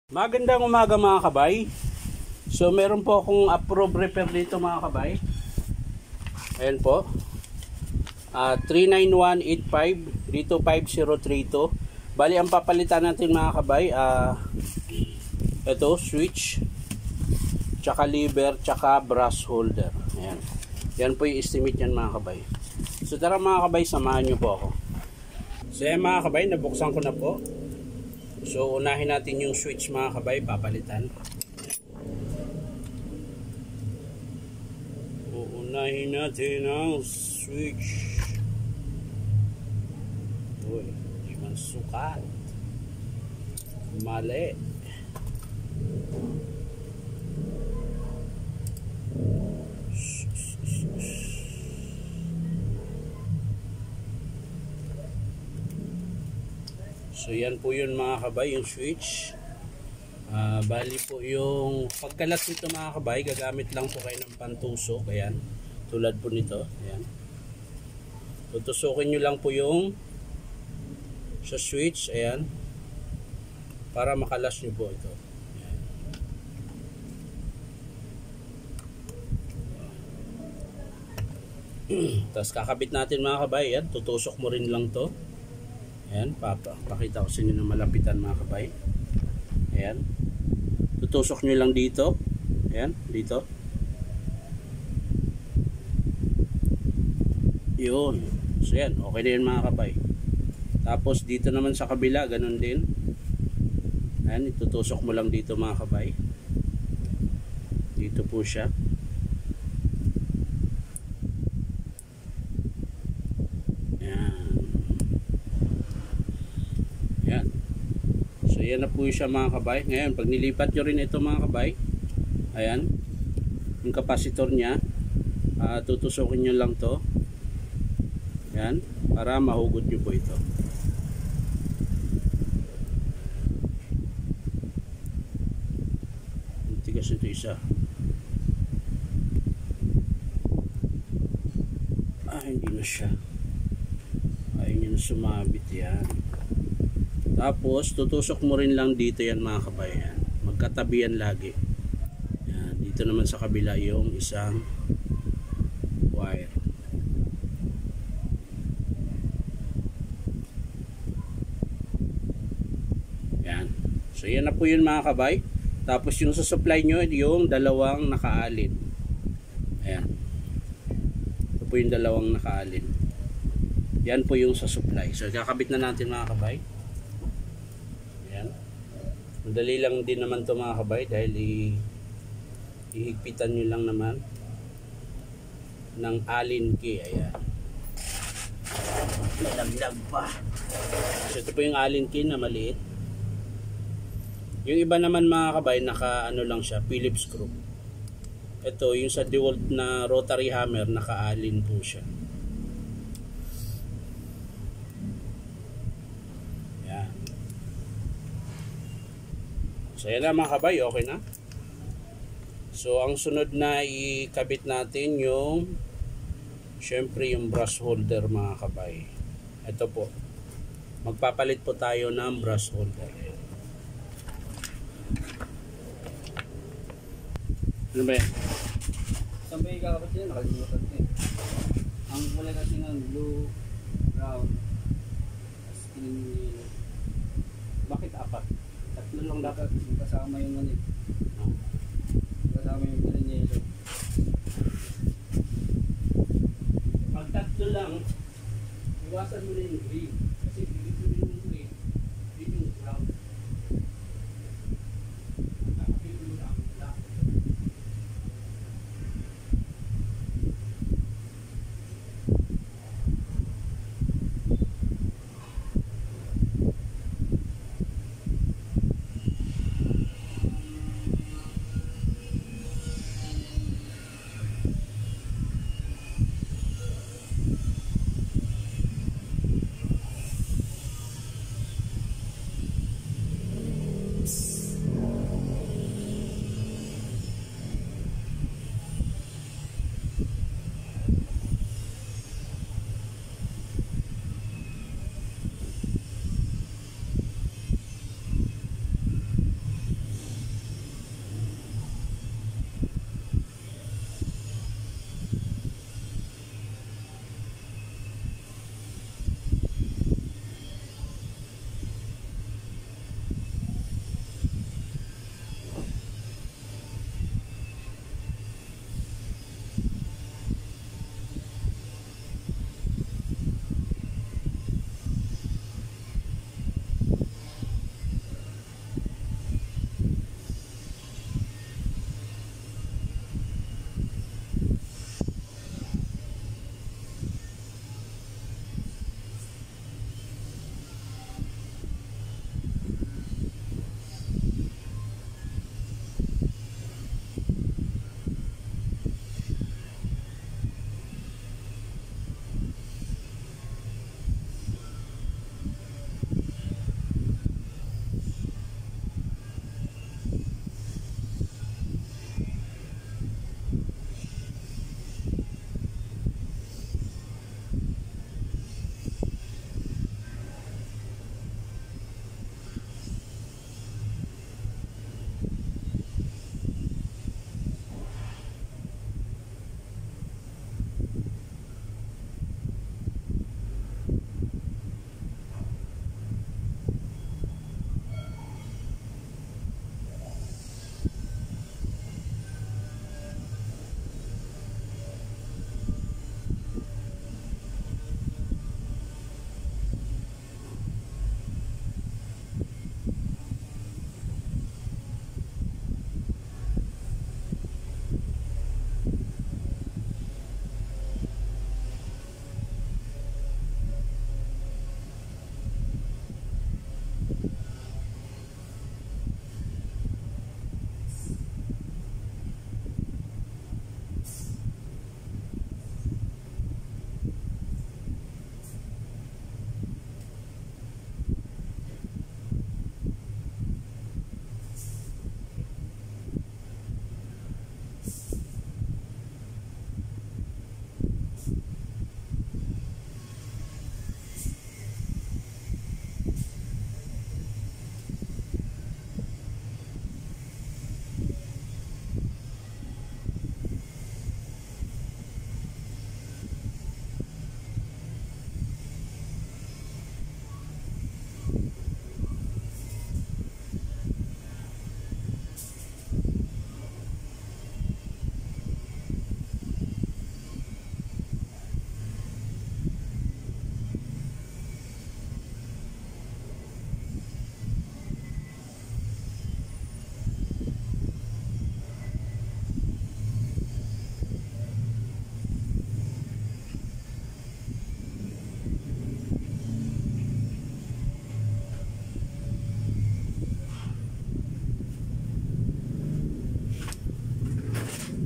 Magandang umaga mga kabay. So meron po akong approved repair dito mga kabay. Ayan po. 39185 dito 5032. Bali ang papalitan natin mga kabay, ito switch, tsaka lever, tsaka brass holder. Ayan. Yan po yung estimate yan mga kabay. So tara mga kabay, samahan nyo po ako. So yan mga kabay, nabuksan ko na po. So unahin natin yung switch mga kabay, papalitan. Uunahin natin ang switch. Uy, di man sukat. Mali. So yan po yun mga kabay, yung switch. Bali po yung pagkalat nito mga kabay, gagamit lang po kayo ng pantusok. Ayan, tulad po nito. Ayan. Tutusukin nyo lang po yung sa switch. Ayan, para makalas nyo po ito. Ayan. Tapos kakabit natin mga kabay. Ayan, tutusok mo rin lang to. Ayan, pakita ko sa inyo na malapitan mga kabay. Ayan. Tutusok nyo lang dito. Ayan, dito. Yun. So yan, okay na yun mga kabay. Tapos dito naman sa kabila, ganun din. Ayan, itutusok mo lang dito mga kabay. Dito po siya. Ayan. So yan na po siya mga kabay. Ngayon pag nilipat nyo rin ito mga kabay, ayan, yung kapasitor nya, tutusukin nyo lang to. Ayan, para mahugot nyo po ito. Tigas ito isa. Hindi na siya. Ayaw nyo na sumabit yan. Tapos tutusok mo rin lang dito yan mga kabayan. Magkatabi yan lagi. Yan, dito naman sa kabila yung isang wire. Yan. So yan na po yun mga kabay. Tapos yung sa supply nyo, yung dalawang nakaalin. Ayan. Ito po yung dalawang nakaalin. Yan po yung sa supply. So kakabit na natin mga kabay. Madali lang din naman ito mga kabay, dahil ihigpitan nyo lang naman ng alin key. Ayan, nalaglag pa. So ito po yung alin key na maliit. Yung iba naman mga kabay, naka ano lang siya, Phillips screw. Ito yung sa DeWalt na rotary hammer, naka alin po siya. So yan na mga kabay, okay na. So ang sunod na ikabit natin yung, syempre yung brush holder mga kabay. Ito po, magpapalit po tayo ng brush holder. Ano ba yan? Saan ba yung kakabit yan? Nakalimutan ko eh. Ang kulay kasi ng blue, brown, as in, Bakit apat? Tatlo lang dapat. kasama yung ano eh. Kasama yung kulay niya yellow. Pag tatlo lang, iwasan mo na yung green. Kasi dito yung green, dito yung brown. Nakapit mo lang black.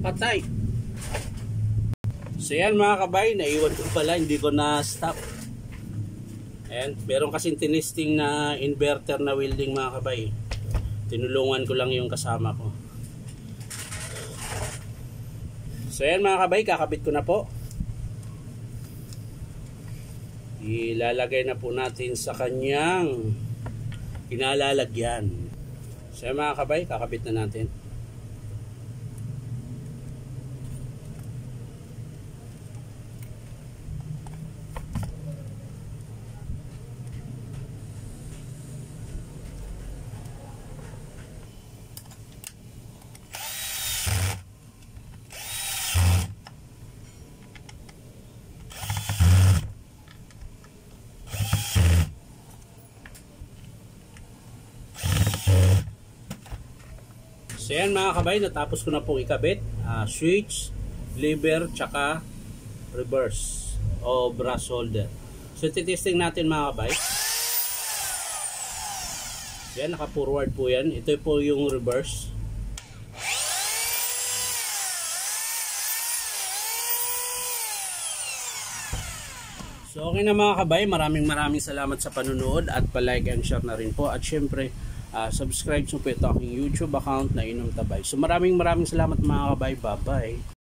Patay. So yan mga kabay, naiwan ko pala, hindi ko na stop. Ayan, meron kasing tinisting na inverter na welding mga kabay. Tinulungan ko lang yung kasama ko. So yan mga kabay, kakabit ko na po. Ilalagay na po natin sa kanyang inalalagyan. So yan mga kabay, kakabit na natin. So yan mga kabay, natapos ko na pong ikabit. Switch, lever, tsaka reverse o brass holder. So titesting natin mga kabay. Yan, naka-forward po yan. Ito po yung reverse. So okay na mga kabay, maraming salamat sa panunood at pa-like and share na rin po. At syempre, subscribe po ito aking YouTube account na Inom Tabay. So maraming salamat mga kabay. Bye-bye.